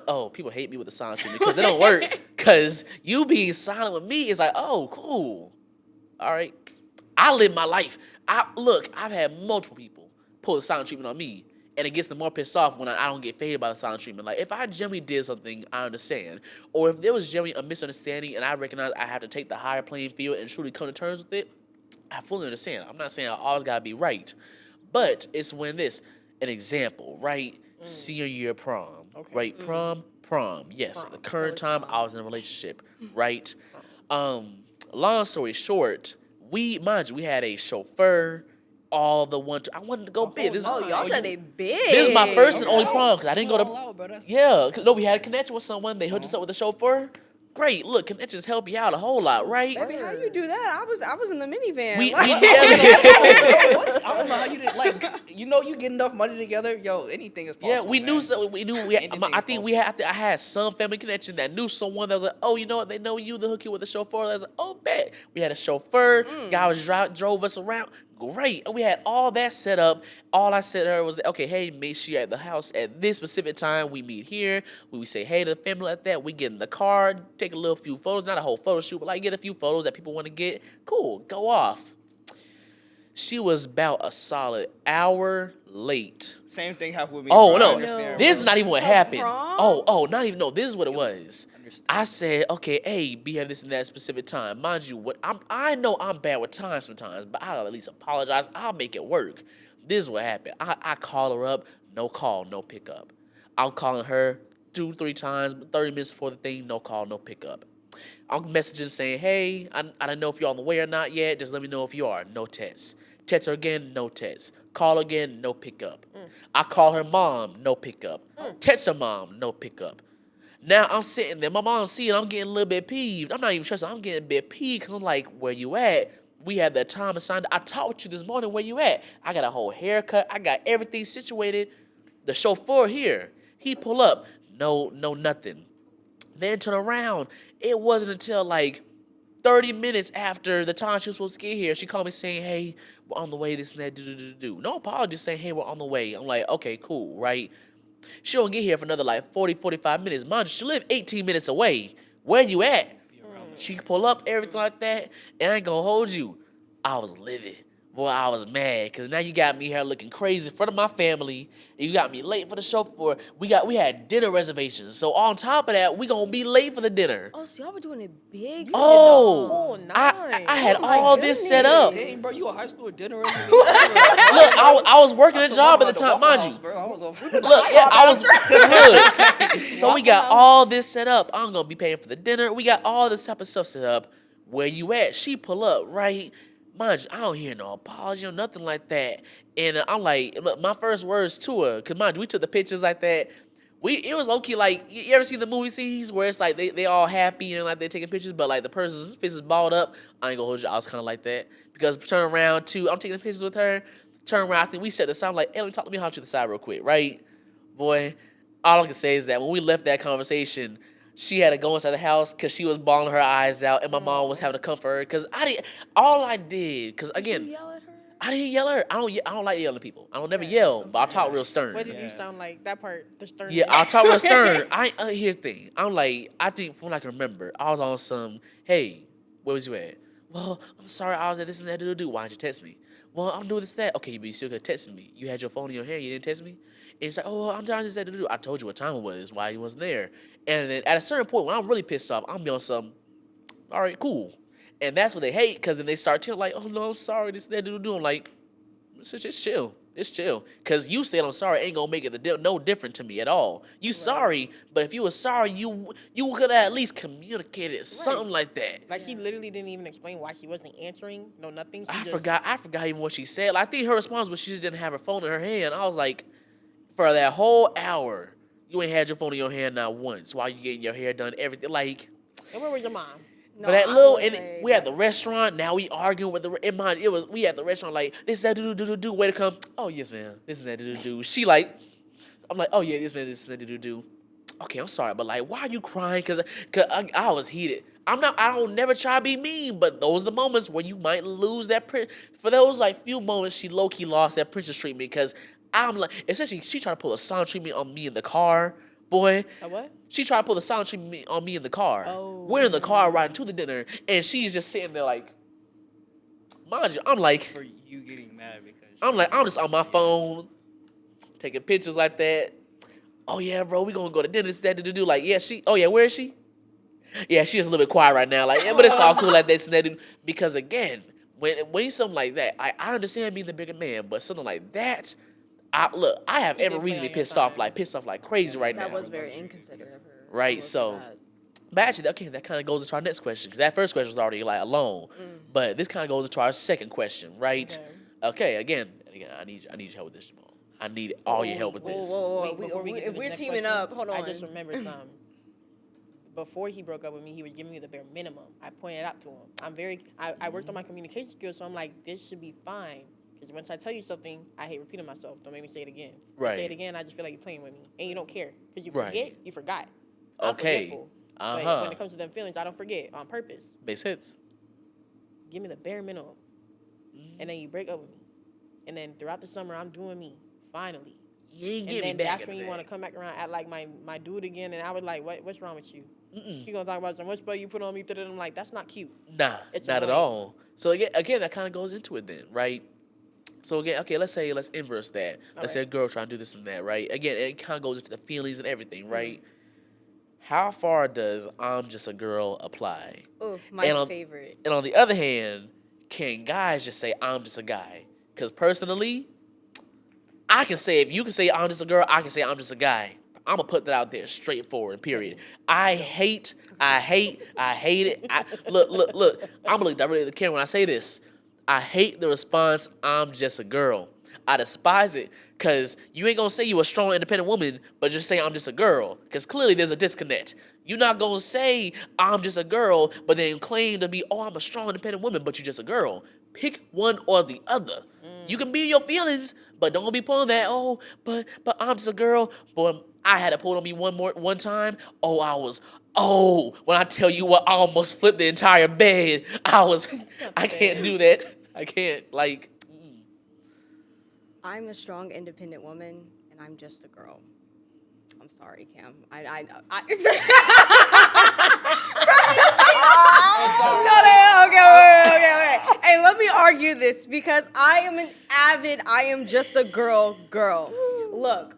Oh, people hate me with the silent treatment because it don't work. Because you being silent with me is like, oh, cool. All right. I live my life. I've had multiple people pull the silent treatment on me. And it gets them more pissed off when I don't get faded by the silent treatment. Like, if I genuinely did something, I understand. Or if there was genuinely a misunderstanding and I recognize I have to take the higher playing field and truly come to terms with it, I fully understand. I'm not saying I always got to be right. But it's when an example, right? Senior year prom, Okay. right? Prom. Yes, Prom. at the current So it's time, I was in a relationship, right? Long story short, mind you, we had a chauffeur, all the one. I wanted to go big. This, Oh, y'all done it big. this is my first and only prom because I didn't go to. All out, bro. That's- Yeah, cause, no, we had a connection with someone. They hooked us up with a chauffeur. Great, look, connections help you out a whole lot, right? Baby, how you do that? I was in the minivan. We Like- What? I don't know how you did. Like, you get enough money together, yo. Anything is possible. Yeah, we knew man. so. We knew. I think we had. I had some family connection that knew someone that was like, oh, you know what? They know you. They hook you with a chauffeur. I was like, oh, bet. We had a chauffeur. Guy was drove us around. Great. And we had all that set up. All I said to her was, okay, hey, make sure you're at the house at this specific time. We meet here. We say hey to the family like that. We get in the car, take a little few photos. Not a whole photo shoot, but like get a few photos that people want to get. Cool. Go off. She was about a solid hour late. Same thing happened with me. Oh, bro. I no. understand, This bro. is not even what So happened. prom? Oh, not even. No, this is what it was. Understand. I said, okay, hey, be at this and that specific time. Mind you, I know I'm bad with time sometimes, but I'll at least apologize. I'll make it work. This is what happened. I call her up, no call, no pickup. I'm calling her 2-3 times, 30 minutes before the thing, no call, no pickup. I'm messaging saying, hey, I don't know if you're on the way or not yet. Just let me know if you are. No text. Text her again, no text. Call again, no pickup. I call her mom, no pickup. Text her mom, no pickup. Now I'm sitting there, my mom's seeing, I'm getting a little bit peeved. I'm not even stressed, I'm getting a bit peeved because I'm like, where you at? We had that time assigned. I talked to you this morning, where you at? I got a whole haircut, I got everything situated. The chauffeur here, he pull up, no, nothing. Then turn around. It wasn't until like 30 minutes after the time she was supposed to get here, she called me saying, hey, we're on the way, this and that, do. No apology, saying, hey, we're on the way. I'm like, okay, cool, right? She don't get here for another like 40, 45 minutes. Mind you, she live 18 minutes away. Where you at? She can pull up, everything like that, and I ain't gonna hold you. I was livid. Boy, I was mad, because now you got me here looking crazy in front of my family, and you got me late for the show. We had dinner reservations. So on top of that, we gonna be late for the dinner. Oh, so y'all were doing it big? Oh, I had my all this set up. Dang, bro, you a high school dinner? Look, I was working a job at the time, mind you. Look, yeah, look. So we got all this set up. I'm gonna be paying for the dinner. We got all this type of stuff set up. Where you at? She pull up, right? Mind you, I don't hear no apology or nothing like that. And I'm like, look, my first words to her, because mind you, we took the pictures like that. It was low key like, you ever see the movie scenes where it's like they all happy and like they're taking pictures, but like the person's face is balled up. I ain't gonna hold you. I was kind of like that because turn around too. I'm taking the pictures with her. Turn around. I think we set the side. I'm like, hey, let me talk to me how to the side real quick, right? Boy, all I can say is that when we left that conversation, she had to go inside the house because she was bawling her eyes out, and my mom was having to comfort her because all I did, because again, Did you yell at her? I didn't yell at her. I don't like yelling at people. I don't never yell, but I talk real stern. What did you sound like? That part, the stern. Yeah, I talk real stern. Here's the thing. I think from what I can remember, I was on some, hey, where was you at? Well, I'm sorry, I was at this and that, do. Why'd you text me? Well, I'm doing this, that. Okay, but you still could text me. You had your phone in your hand, you didn't text me? And it's like, oh, I'm trying to say do. I told you what time it was, why you wasn't there. And then at a certain point, when I'm really pissed off, I'm on some, all right, cool. And that's what they hate, because then they start telling like, oh, no, I'm sorry, this, that, do. I'm like, it's chill. It's chill. Because you said I'm sorry ain't going to make it no different to me at all. You sorry, but if you were sorry, you could have at least communicated something like that. Like, she literally didn't even explain why she wasn't answering. No, nothing. I forgot even what she said. Like, I think her response was she just didn't have her phone in her hand. I was like, for that whole hour, you ain't had your phone in your hand not once while you getting your hair done, everything. Like, and where was your mom? No, for that I little, would and say we at the that's- restaurant. Now we arguing with we at the restaurant like this that do way to come. Oh yes, man, this is that do. She like, I'm like, oh yeah, this man, this is that do. Okay, I'm sorry, but like, why are you crying? Cause I was heated. I don't never try to be mean, but those are the moments where you might lose that for those like few moments, she low key lost that princess treatment because I'm like, especially she tried to pull a silent treatment on me in the car. Boy, A what? she tried to pull the silent treatment on me in the car. Oh. We're in the car riding to the dinner, and she's just sitting there like, mind you, I'm like, For you getting mad because I'm just on my phone, taking pictures like that. Oh yeah, bro, we gonna go to dinner. This, that, do. Like, yeah, where is she? Yeah, she's a little bit quiet right now. Like, yeah, but it's all cool like this and that. Because again, when something like that, I understand being the bigger man, but something like that, I have every reason to be pissed off like crazy right now. That was very inconsiderate of her. Right, so, but actually, okay, that kind of goes into our next question, because that first question was already like alone, but this kind of goes into our second question, right? Okay, again, I need your help with this, Jamal. I need all your help with this. Whoa. Wait, before we get to If the we're next teaming question, up, hold on. I just remembered something. Before he broke up with me, he was giving me the bare minimum. I pointed out to him. I worked on my communication skills, so I'm like, this should be fine. Because once I tell you something, I hate repeating myself. Don't make me say it again. Right. Say it again, I just feel like you're playing with me. And you don't care. Because you Right. forget, you forgot. I'm Okay. forgetful. But when it comes to them feelings, I don't forget on purpose. Makes sense. Give me the bare minimum. And then you break up with me. And then throughout the summer, I'm doing me. Finally. You ain't And get me then back that's when you want to come back around, act like my dude again. And I was like, what's wrong with you? Mm-mm. You gonna talk about some what spell you put on me? I'm like, that's not cute. Nah, It's not at annoying. all. So again, that kind of goes into it then, right? So again, okay, let's inverse that. Let's say a girl trying to do this and that, right? Again, it kind of goes into the feelings and everything, right? How far does I'm just a girl apply? Oh, my And favorite. And on the other hand, can guys just say I'm just a guy? Because personally, I can say, if you can say I'm just a girl, I can say I'm just a guy. I'm gonna put that out there straightforward, period. I hate it. Look. I'm gonna look directly at the camera when I say this. I hate the response, I'm just a girl. I despise it, because you ain't gonna say you a strong, independent woman, but just say I'm just a girl, because clearly there's a disconnect. You're not gonna say I'm just a girl, but then claim to be, oh, I'm a strong, independent woman, but you're just a girl. Pick one or the other. You can be in your feelings, but don't be pulling that, oh, but I'm just a girl. Boy, I had it pulled on me one time. When I tell you what, I almost flipped the entire bed. I can't do that. I can't, I'm a strong, independent woman, and I'm just a girl. I'm sorry, Cam. Okay. And let me argue this because I am just a girl. Look,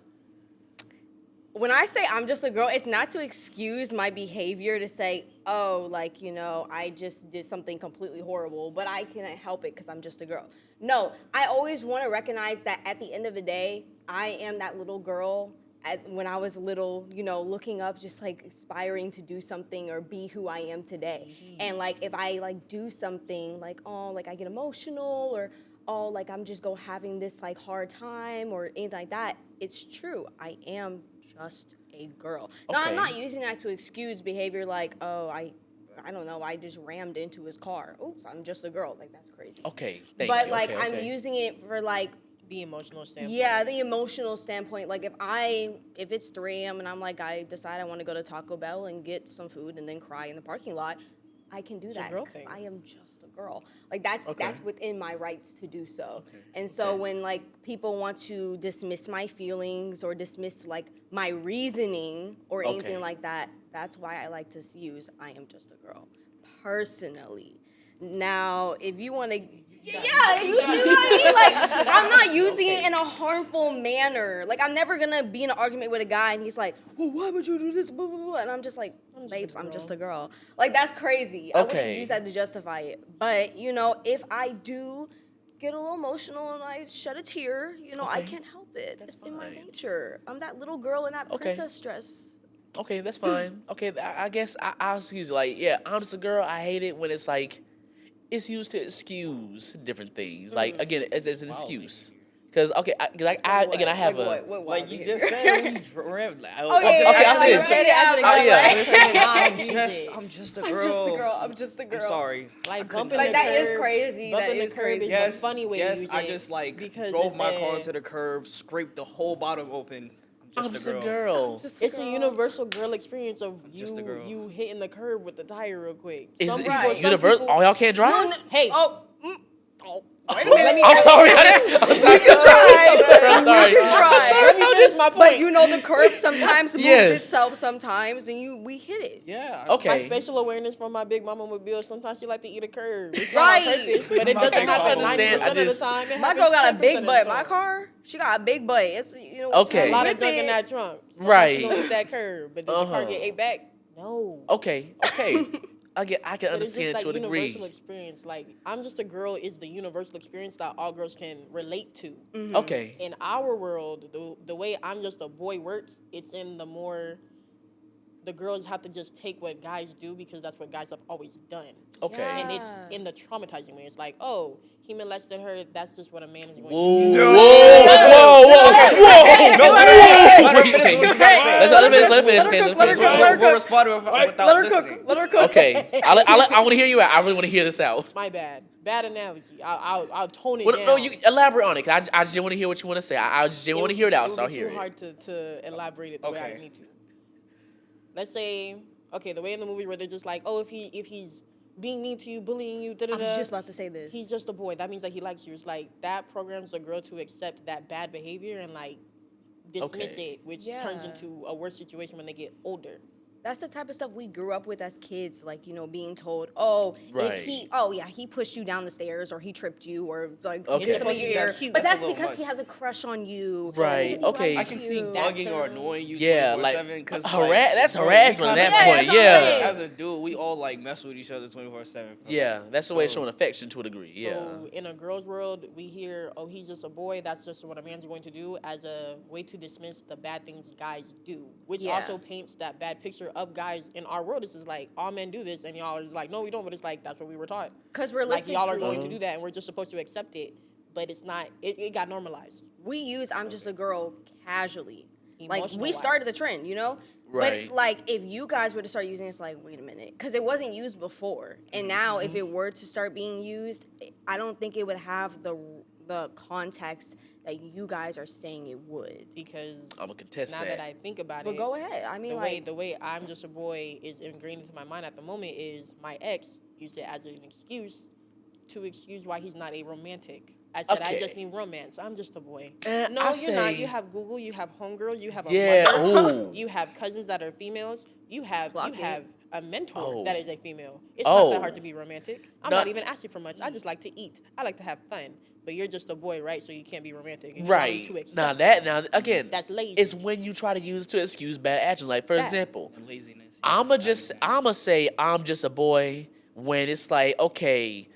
when I say I'm just a girl, it's not to excuse my behavior to say, oh, like, I just did something completely horrible, but I can't help it because I'm just a girl. No, I always want to recognize that at the end of the day, I am that little girl when I was little, looking up, just like aspiring to do something or be who I am today. Mm-hmm. And like, if I like do something like, oh, like I get emotional or, oh, like I'm just having this like hard time or anything like that, it's true. I am just a girl. Okay. Now, I'm not using that to excuse behavior like, oh, I don't know, I just rammed into his car. Oops, I'm just a girl. Like, that's crazy. Okay, But like, I'm using it for like, the emotional standpoint. Yeah, the emotional standpoint. Like if it's 3 a.m. and I'm like, I decide I want to go to Taco Bell and get some food and then cry in the parking lot, I can do that because I am just a girl. Like that's within my rights to do so. Okay. And so when like people want to dismiss my feelings or dismiss like my reasoning or anything like that, that's why I like to use I am just a girl personally. Now, if you want to yeah, you see what I mean? Like, I'm not using it in a harmful manner. Like, I'm never going to be in an argument with a guy, and he's like, well, why would you do this? Blah, blah, blah. And I'm just like, babes, I'm just a girl. Like, that's crazy. I wouldn't use that to justify it. But, if I do get a little emotional and I shed a tear, I can't help it. It's in my nature. I'm that little girl in that princess dress. Okay, that's fine. Okay, I guess I'll excuse it. Like, yeah, I'm just a girl. I hate it when it's like, it's used to excuse different things. Like, again, as an excuse. Because, I have like you just said, I'm just a girl. I'm just a girl. I'm sorry. Like, bumping like, the that curb. is crazy. Bumping the curb is the funny way to use it. I just, like, drove my car to the curb, scraped the whole bottom open. I'm just a girl. It's a universal girl experience of you hitting the curb with the tire real quick. Is universal? Oh, y'all can't drive? Hey. Wait a minute. I'm sorry. I'm sorry. You can try. I'm sorry. You can try. Let me finish my point. But the curb sometimes moves itself sometimes, and we hit it. Yeah. Okay. My spatial awareness from my big mama with Bill, sometimes she like to eat a curb. It's not on purpose, but it doesn't happen 90% of the time. My girl got a big butt. My car, she got a big butt. It's a lot of junk in that trunk. Right. She gonna eat that curb, but did the car get ate back? No. Okay. I can understand it to a degree. Universal experience. Like, I'm just a girl is the universal experience that all girls can relate to. Mm-hmm. Okay. In our world, the way I'm just a boy works, it's in the girls have to just take what guys do because that's what guys have always done. Okay. Yeah. And it's in the traumatizing way. It's like, oh, he molested her. That's just what a man is going to do. Whoa. Let her cook. Okay. I want to hear you out. I really want to hear this out. My bad. Bad analogy. I'll tone it down. No, you elaborate on it. I just want to hear what you want to say. I just want to hear it out, so I'll hear it. It's too hard to elaborate it the way I need to. Let's say, the way in the movie where they're just like, oh, if he's being mean to you, bullying you, I was just about to say this. He's just a boy. That means that he likes you. It's like that programs the girl to accept that bad behavior and like dismiss it, which turns into a worse situation when they get older. That's the type of stuff we grew up with as kids, like, being told, oh, if he pushed you down the stairs or he tripped you or like did something in your ear. But that's because he has a crush on you. Right. Okay. I can see bugging or annoying you 24/7 because that's harassment at that point. Yeah. As a dude, we all like mess with each other 24/7. Yeah, that's the way of showing affection to a degree. Yeah. So in a girl's world, we hear, oh, he's just a boy. That's just what a man's going to do, as a way to dismiss the bad things guys do, which also paints that bad picture of guys in our world. This is like, all men do this, and y'all are just like, no, we don't. But it's like, that's what we were taught. Because we're like, y'all are going to do that, and we're just supposed to accept it. But it's not. It got normalized. We use "I'm just a girl" casually. Like, we started the trend, Right. But like, if you guys were to start using it, it's like, wait a minute, because it wasn't used before, and now if it were to start being used, I don't think it would have the context that you guys are saying it would. Because I'm gonna contest now that I think about but go ahead. I mean, the way I'm just a boy is ingrained into my mind at the moment is my ex used it as an excuse to excuse why he's not a romantic I said, I Okay. just need romance. I'm just a boy. I No, you're say, not. You have Google. You have homegirls. You have a yeah, mother. ooh. You have cousins that are females. You have Clock it. a mentor Oh. that is a female. It's not that Oh. hard to be romantic. I'm Not- not even asking for much. I just like to eat. I like to have fun. But you're just a boy, right? So you can't be romantic. And you want me Right. to Now accept now again, That's lazy. it's when you try to use it to excuse bad actions. Like, for That. example, And laziness. I'ma say I'm just a boy when it's like, okay,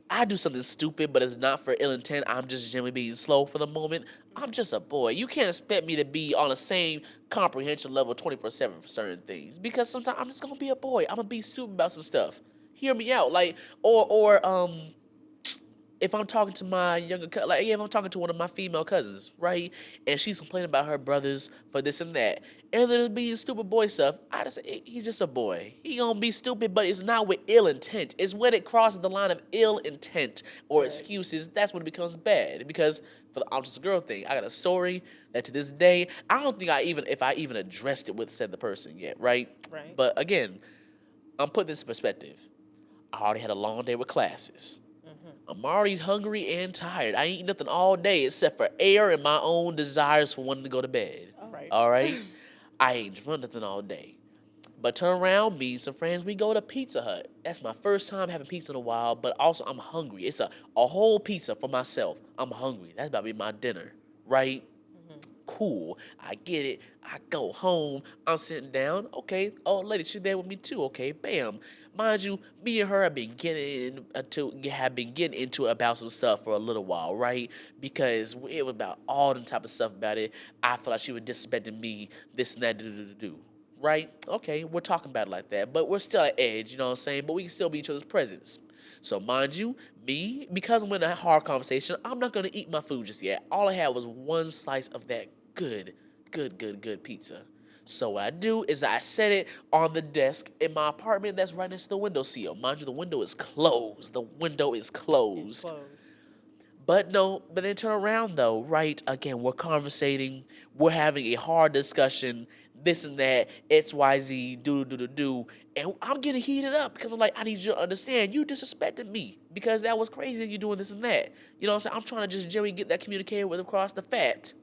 I do something stupid, but it's not for ill intent. I'm just generally being slow for the moment. I'm just a boy. You can't expect me to be on the same comprehension level 24/7 for certain things, because sometimes I'm just gonna be a boy. I'm gonna be stupid about some stuff. Hear me out, like, or if I'm talking to my if I'm talking to one of my female cousins, right, and she's complaining about her brothers for this and that, and there's being stupid boy stuff, I just say, he's just a boy. He gonna be stupid, but it's not with ill intent. It's when it crosses the line of ill intent or excuses, that's when it becomes bad. Because for the I'm just a girl thing, I got a story that to this day, I don't think if I even addressed it with said the person yet, right? Right. But again, I'm putting this in perspective. I already had a long day with classes. I'm already hungry and tired. I ain't eaten nothing all day except for air and my own desires for wanting to go to bed. Right. All right? I ain't drunk nothing all day. But turn around, me and some friends, we go to Pizza Hut. That's my first time having pizza in a while, but also I'm hungry. It's a whole pizza for myself. I'm hungry. That's about to be my dinner, right? Cool. I get it. I go home. I'm sitting down. Okay. Oh, lady, she's there with me too. Okay. Bam. Mind you, me and her have been getting into it about some stuff for a little while, right? Because it was about all the type of stuff about it. I feel like she was disrespecting me, this and that, do. Right? Okay, we're talking about it like that, but we're still at edge, you know what I'm saying? But we can still be each other's presence. So mind you, me, because I'm in a hard conversation, I'm not gonna eat my food just yet. All I had was one slice of that good pizza. So what I do is I set it on the desk in my apartment that's right next to the windowsill. Mind you, the window is closed. The window is closed. Close. But then turn around though, right? Again, we're conversating, we're having a hard discussion, this and that, XYZ, do. And I'm getting heated up because I'm like, I need you to understand, you disrespected me because that was crazy that you doing this and that. You know what I'm saying? I'm trying to just generally get that communicated with across the fact.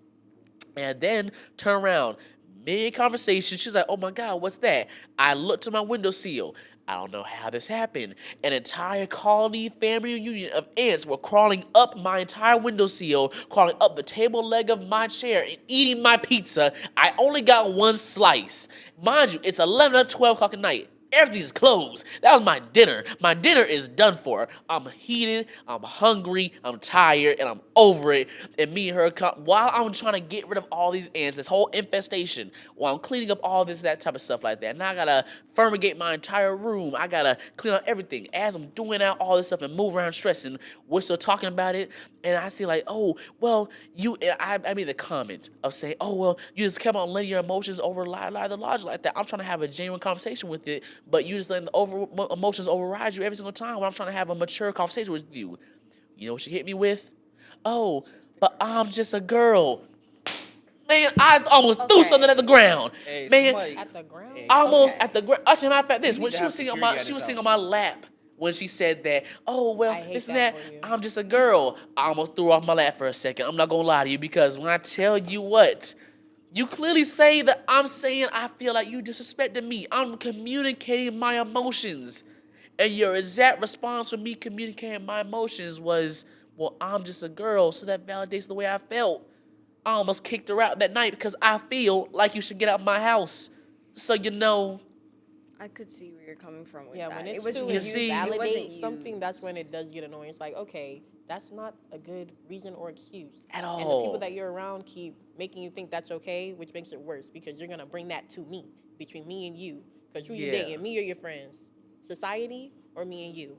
And then turn around, mid-conversation, she's like, oh my God, what's that? I look to my windowsill. I don't know how this happened. An entire colony family reunion of ants were crawling up my entire windowsill, crawling up the table leg of my chair, and eating my pizza. I only got one slice. Mind you, it's 11 or 12 o'clock at night. Everything's closed. That was my dinner. My dinner is done for. I'm heated, I'm hungry, I'm tired, and I'm over it. And me and her, while I'm trying to get rid of all these ants, this whole infestation, while I'm cleaning up all this, that type of stuff like that. Now I gotta fumigate my entire room. I gotta clean up everything. As I'm doing out all this stuff and move around stressing, we're still talking about it. And I see like, oh, well, I made the comment of saying, oh, well, you just kept on letting your emotions override the logic like that. I'm trying to have a genuine conversation with it, but you just letting the emotions override you every single time when I'm trying to have a mature conversation with you. You know what she hit me with? Oh, but I'm just a girl. Man, I almost threw something at the ground. Hey, Man, somebody- At the ground? Hey, almost Okay. at the ground. Actually, matter of fact, this You when need to she was have sitting on security my at she was this sitting on house. my lap when she said that. Oh well, I hate this and that that. for you. I'm just a girl. I almost threw off my lap for a second. I'm not gonna lie to you because when I tell you what, you clearly say that I'm saying I feel like you disrespected me. I'm communicating my emotions, and your exact response for me communicating my emotions was, "Well, I'm just a girl," so that validates the way I felt. I almost kicked her out that night because I feel like you should get out of my house. So I could see where you're coming from with Yeah, that. when It it's was to You see, it wasn't validate something, that's used. when it does get annoying. It's like, okay, that's not a good reason or excuse. At And the all. people that you're around keep making you think that's okay, which makes it worse because you're going to bring that to me, between me and you. Because who you Yeah. dating, me or your friends? Society or me and you?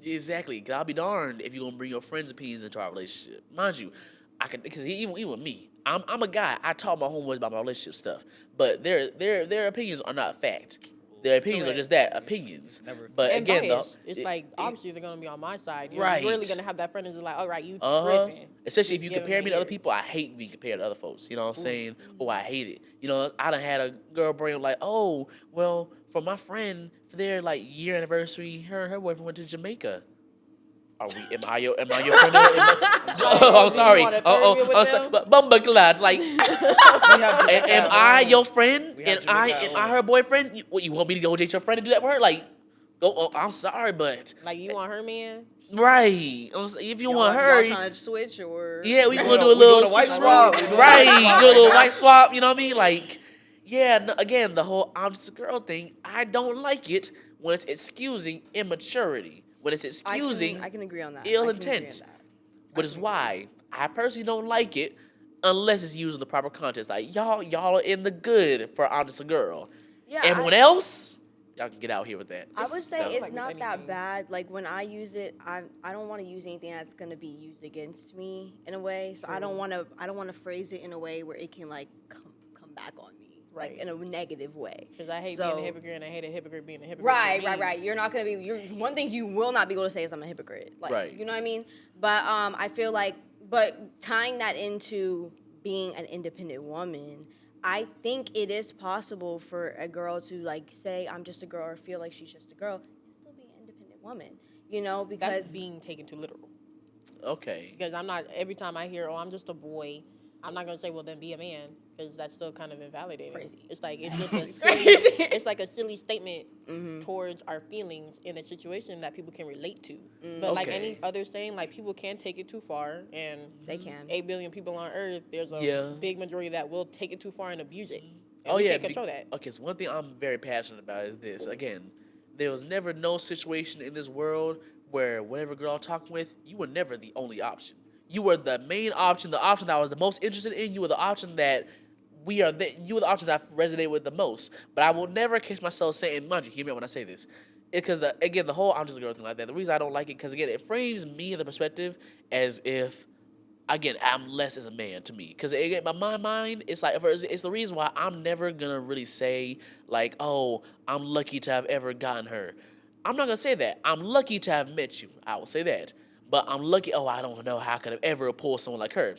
Exactly. 'Cause I'll be darned if you're gonna bring your friends' opinions into our relationship. Mind you, I can because even with me, I'm a guy. I talk to my homeboys about my relationship stuff, but their opinions are not fact. Their opinions are Correct. just that, opinions. Never But And again, biased. though, It's like, obviously, they're going to be on my side. You're Right. really going to have that friend who's like, all right, you Uh-huh. tripping. Especially if you Giving compare me to other ear. people, I hate being compared to other folks. You know what I'm saying? Oh, I hate it. You know, I done had a girl bring up like, oh, well, for my friend, for their like year anniversary, her boyfriend went to Jamaica. Am I your friend? I'm sorry. want a third wheel with I'm sorry. them? Bumbaglad. Like, We have Jamaica am at I home. your friend? We have And I Jamaica at am I home. her boyfriend? You want me to go date your friend and do that with her? Like, go. Oh, I'm sorry, but Like, you want her man? right. If you want her, y'all trying to switch or yeah, we We gonna doing do a a- we little doing a white switch swap. around. We doing a Right, white swap do a little right now. white swap. You know what I mean? Like, yeah. No, again, the whole I'm just a girl thing. I don't like it when it's excusing immaturity. When it's excusing I can agree on that. ill I can agree on intent. that. Which is why I personally don't like it unless it's used in the proper context. Like y'all are in the good for I'm just a girl. Yeah, Everyone else, y'all can get out here with that. I would say No. it's Like with not that anything. bad. Like when I use it, I don't want to use anything that's gonna be used against me in a way. So I don't want to phrase it in a way where it can like come back on me, like Right. in a negative way. Because I hate So- being a hypocrite, and I hate a hypocrite being a hypocrite. Right, to me. right. You're not gonna be. One thing you will not be able to say is I'm a hypocrite. Like, Right. You know what I mean? But I feel like, but tying that into being an independent woman, I think it is possible for a girl to like say I'm just a girl or feel like she's just a girl and still be an independent woman. You know, That's because being taken too literal. Okay. Because I'm not, every time I hear, oh, I'm just a boy, I'm not going to say, well, then be a man, because that's still kind of invalidating. Crazy. It's like, it's just a silly, it's like a silly statement towards our feelings in a situation that people can relate to. But like any Okay. other saying, like, people can take it too far, and they can. 8 billion people on Earth, there's a Yeah. big majority that will take it too far and abuse it. And Oh we yeah. can't control that. Okay. So one thing I'm very passionate about is this. Again, there was never no situation in this world where whatever girl I'm talking with, you were never the only option. You were the main option, the option that I was the most interested in. You were the option that you were the option that I resonated with the most. But I will never catch myself saying, mind you, hear me out when I say this. Because the whole I'm just a girl thing like that. The reason I don't like it, because again, it frames me in the perspective as if, again, I'm less as a man to me. Because in my mind, it's like it's the reason why I'm never gonna really say like, oh, I'm lucky to have ever gotten her. I'm not gonna say that. I'm lucky to have met you. I will say that. But I'm lucky. Oh, I don't know how I could have ever pulled someone like her.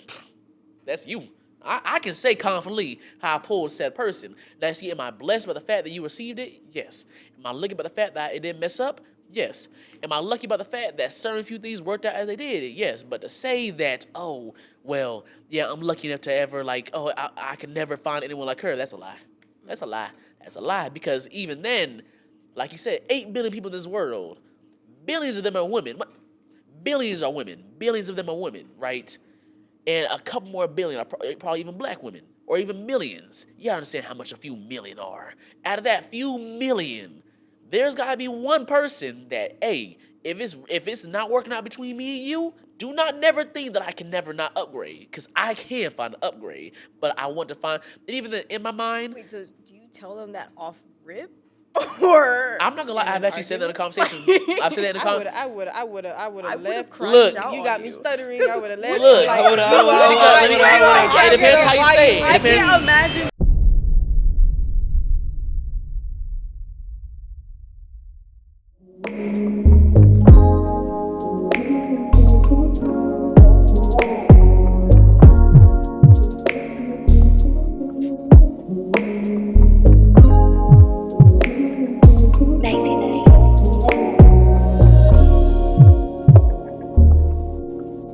That's you. I can say confidently how I pulled said person. Now, see, am I blessed by the fact that you received it? Yes. Am I lucky by the fact that it didn't mess up? Yes. Am I lucky by the fact that certain few things worked out as they did? Yes. But to say that, oh, well, yeah, I'm lucky enough to ever, like, oh, I can never find anyone like her, that's a lie. That's a lie. That's a lie. Because even then, like you said, 8 billion people in this world, billions of them are women. Billions are women. Billions of them are women, right? And a couple more billion are probably even black women, or even millions. You gotta understand how much a few million are. Out of that few million, there's gotta be one person that, hey, if it's not working out between me and you, do not never think that I can never not upgrade, because I can find an upgrade. But I want to find, and even in my mind, Wait, so do you tell them that off rip? Or I'm not gonna lie, I've actually said that in a conversation. I've said that in a I conversation. would have left. crashed Look, out You on got me you. stuttering. I would have left. Look, like, I would've- you are because right. it depends how you say it. I It depends. can't imagine.